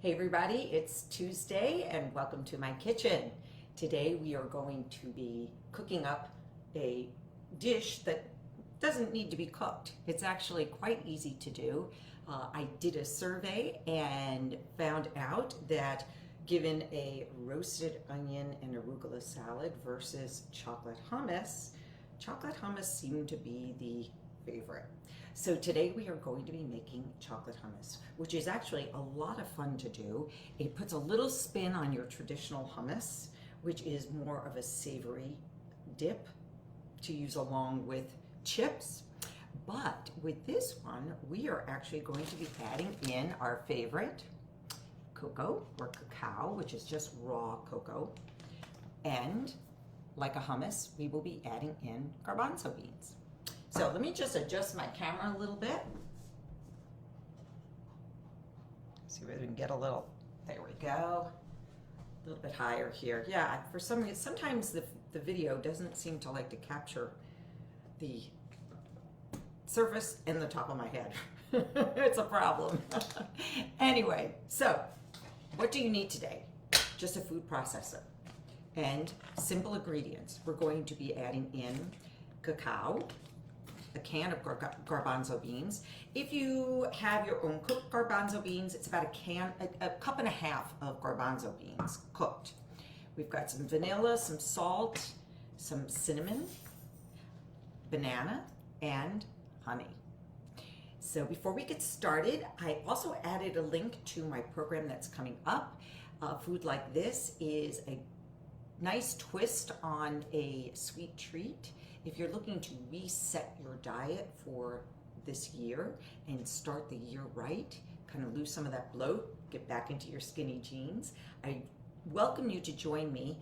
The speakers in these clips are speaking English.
Hey everybody, it's Tuesday and welcome to my kitchen. Today we are going to be cooking up a dish that doesn't need to be cooked. It's actually quite easy to do. I did a survey and found out that given a roasted onion and arugula salad versus chocolate hummus seemed to be the favorite. So today we are going to be making chocolate hummus, which is actually a lot of fun to do. It puts a little spin on your traditional hummus, which is more of a savory dip to use along with chips. But with this one, we are actually going to be adding in our favorite cocoa or cacao, which is just raw cocoa. And like a hummus, we will be adding in garbanzo beans. So let me just adjust my camera a little bit. See whether we can get a little, there we go. A little bit higher here. Yeah, for some reason, sometimes the video doesn't seem to like to capture the surface and the top of my head. It's a problem. Anyway, so what do you need today? Just a food processor and simple ingredients. We're going to be adding in cacao, a can of garbanzo beans. If you have your own cooked garbanzo beans, it's about a cup and a half of garbanzo beans cooked. We've got some vanilla, some salt, some cinnamon, banana, and honey. So before we get started, I also added a link to my program that's coming up. Food like this is a nice twist on a sweet treat. If you're looking to reset your diet for this year and start the year right, kind of lose some of that bloat, get back into your skinny jeans, I welcome you to join me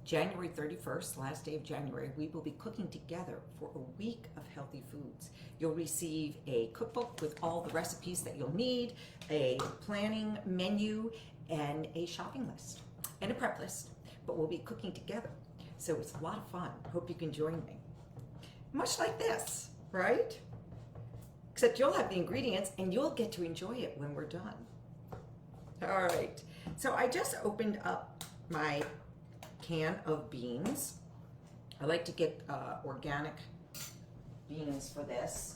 January 31st, last day of January. We will be cooking together for a week of healthy foods. You'll receive a cookbook with all the recipes that you'll need, a planning menu, and a shopping list, and a prep list. But we'll be cooking together. So it's a lot of fun. Hope you can join me. Much like this, right? Except you'll have the ingredients and you'll get to enjoy it when we're done. All right, so I just opened up my can of beans. I like to get organic beans for this.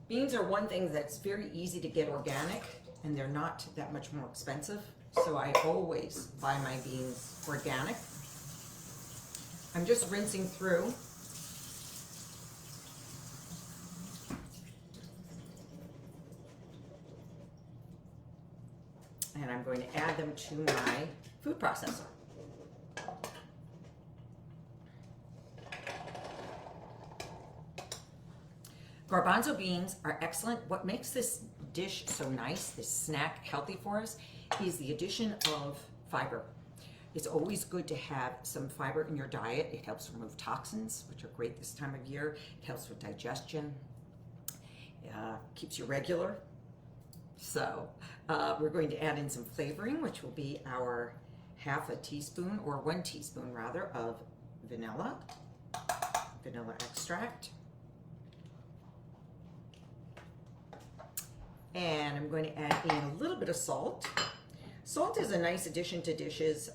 Beans are one thing that's very easy to get organic and they're not that much more expensive. So I always buy my beans organic. I'm just rinsing through. And I'm going to add them to my food processor. Garbanzo beans are excellent. What makes this dish so nice, this snack healthy for us, is the addition of fiber. It's always good to have some fiber in your diet. It helps remove toxins, which are great this time of year. It helps with digestion, keeps you regular. So we're going to add in some flavoring, which will be our half a teaspoon, or 1 teaspoon rather, of vanilla extract. And I'm going to add in a little bit of salt. Salt is a nice addition to dishes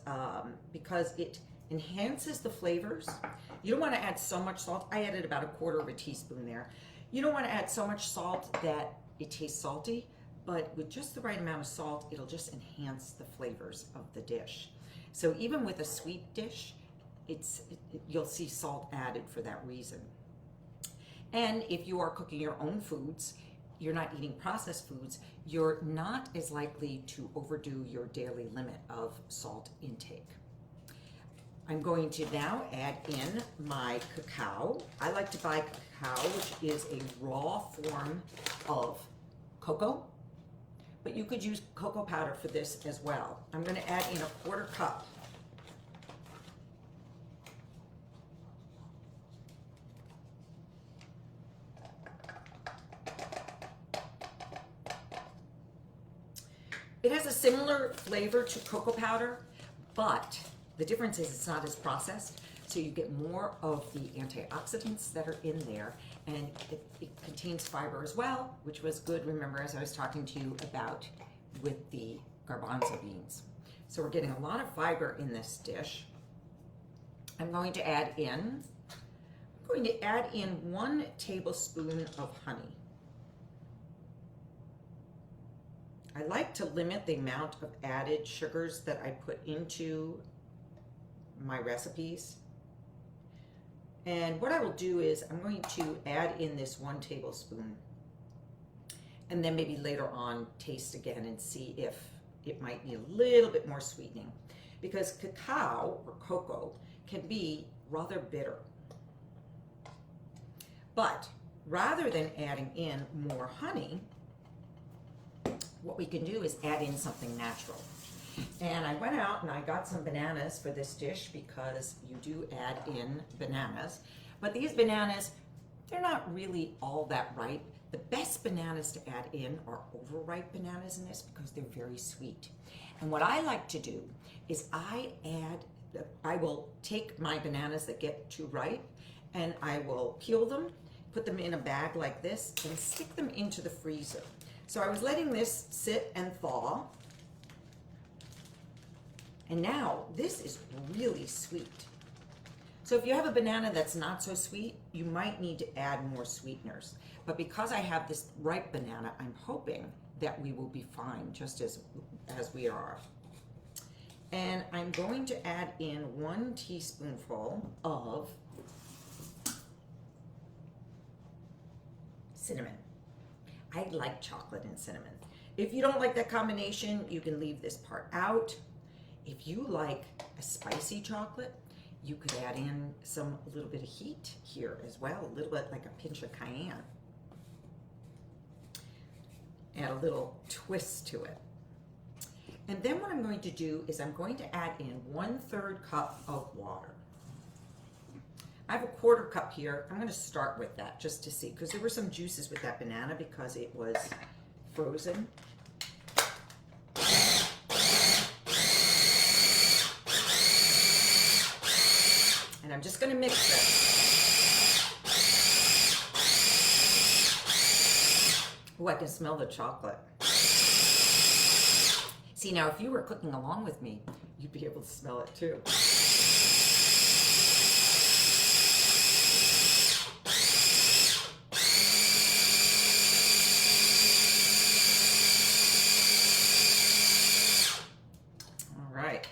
because it enhances the flavors. You don't want to add so much salt. I added about 1/4 teaspoon there. You don't want to add so much salt that it tastes salty, but with just the right amount of salt, it'll just enhance the flavors of the dish. So even with a sweet dish, you'll see salt added for that reason. And if you are cooking your own foods, you're not eating processed foods, you're not as likely to overdo your daily limit of salt intake. I'm going to now add in my cacao. I like to buy cacao, which is a raw form of cocoa, but you could use cocoa powder for this as well. I'm going to add in 1/4 cup. It has a similar flavor to cocoa powder, but the difference is it's not as processed, so you get more of the antioxidants that are in there, and it contains fiber as well, which was good, remember, as I was talking to you about with the garbanzo beans. So we're getting a lot of fiber in this dish. I'm going to add in 1 tablespoon of honey. I like to limit the amount of added sugars that I put into my recipes. And what I will do is I'm going to add in this 1 tablespoon and then maybe later on taste again and see if it might need a little bit more sweetening, because cacao or cocoa can be rather bitter. But rather than adding in more honey, what we can do is add in something natural. And I went out and I got some bananas for this dish because you do add in bananas. But these bananas, they're not really all that ripe. The best bananas to add in are overripe bananas in this because they're very sweet. And what I like to do is I will take my bananas that get too ripe and I will peel them, put them in a bag like this, and stick them into the freezer. So I was letting this sit and thaw. And now this is really sweet. So if you have a banana that's not so sweet, you might need to add more sweeteners. But because I have this ripe banana, I'm hoping that we will be fine just as we are. And I'm going to add in 1 teaspoonful of cinnamon. I like chocolate and cinnamon. If you don't like that combination, you can leave this part out. If you like a spicy chocolate, you could add in a little bit of heat here as well, a little bit like a pinch of cayenne. Add a little twist to it. And then what I'm going to do is I'm going to add in 1/3 cup of water. I have a 1/4 cup here. I'm going to start with that just to see, because there were some juices with that banana because it was frozen. And I'm just going to mix this. Oh, I can smell the chocolate. See, now if you were cooking along with me, you'd be able to smell it too. All right.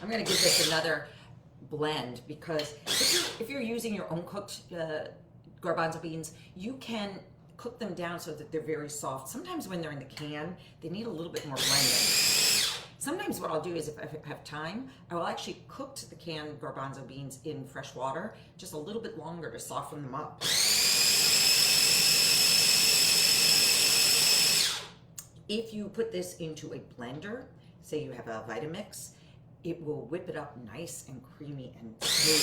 I'm going to give this another blend, because if you're using your own cooked garbanzo beans, you can cook them down so that they're very soft. Sometimes when they're in the can, they need a little bit more blending. Sometimes what I'll do is, if I have time, I will actually cook the canned garbanzo beans in fresh water just a little bit longer to soften them up. If you put this into a blender, say you have a Vitamix, it will whip it up nice and creamy and smooth.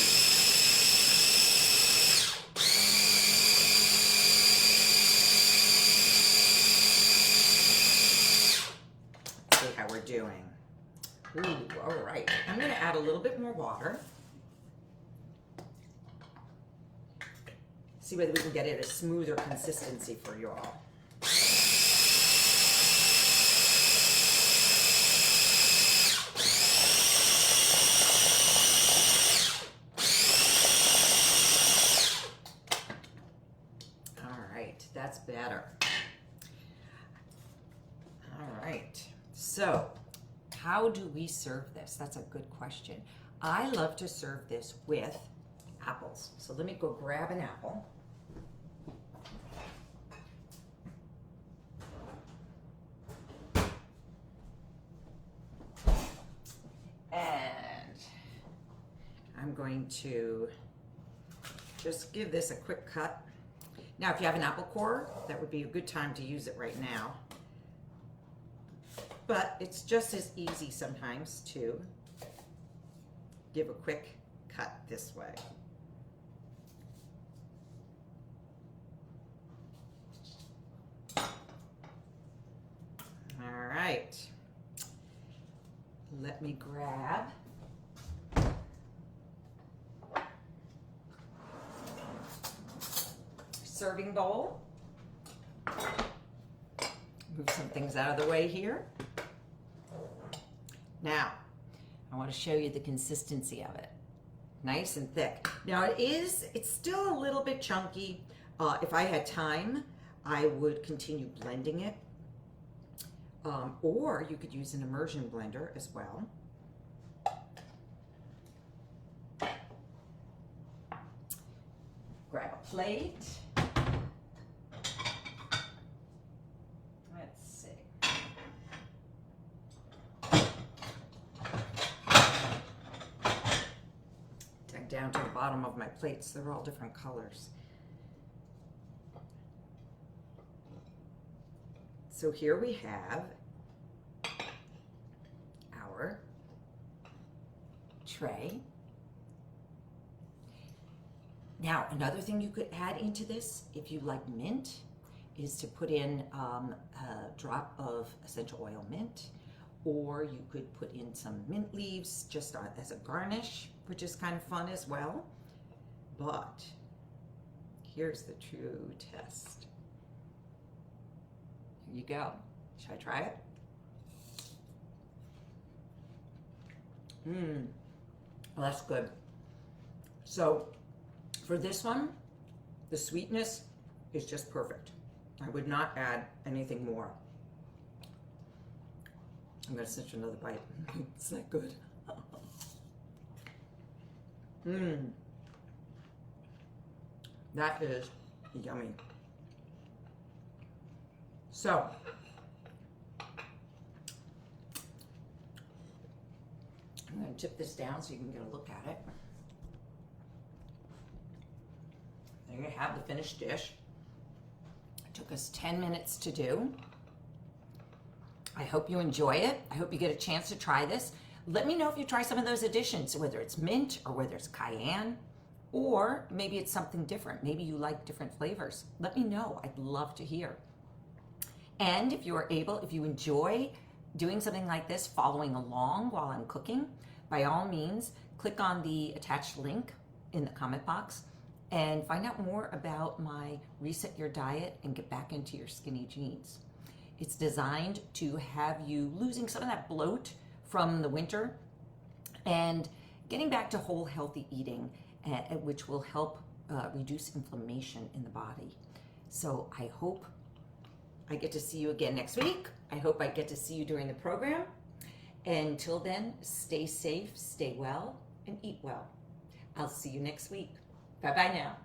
See how we're doing. Ooh, all right. I'm going to add a little bit more water. See whether we can get it a smoother consistency for you all. That's better. All right. So, how do we serve this? That's a good question. I love to serve this with apples. So let me go grab an apple. And I'm going to just give this a quick cut. Now, if you have an apple core, that would be a good time to use it right now. But it's just as easy sometimes to give a quick cut this way. All right. Let me grab serving bowl. Move some things out of the way here. Now, I want to show you the consistency of it. Nice and thick. Now it's still a little bit chunky. If I had time, I would continue blending it. Or you could use an immersion blender as well. Grab a plate. Let's see. Dug down to the bottom of my plates. They're all different colors. So here we have our tray. Now, another thing you could add into this, if you like mint, is to put in a drop of essential oil mint, or you could put in some mint leaves just as a garnish, which is kind of fun as well. But here's the true test. Here you go. Should I try it? Well, that's good. So for this one, the sweetness is just perfect. I would not add anything more. I'm gonna cinch another bite. It's that good. That is yummy. So, I'm going to tip this down so you can get a look at it. There you have the finished dish. It took us 10 minutes to do. I hope you enjoy it. I hope you get a chance to try this. Let me know if you try some of those additions, whether it's mint or whether it's cayenne, or maybe it's something different. Maybe you like different flavors. Let me know. I'd love to hear. And if you are able, if you enjoy doing something like this, following along while I'm cooking, by all means, click on the attached link in the comment box and find out more about my Reset Your Diet and Get Back into Your Skinny Jeans. It's designed to have you losing some of that bloat from the winter and getting back to whole healthy eating, which will help reduce inflammation in the body. So I hope I get to see you again next week. I hope I get to see you during the program. Until then, stay safe, stay well, and eat well. I'll see you next week. Bye-bye now.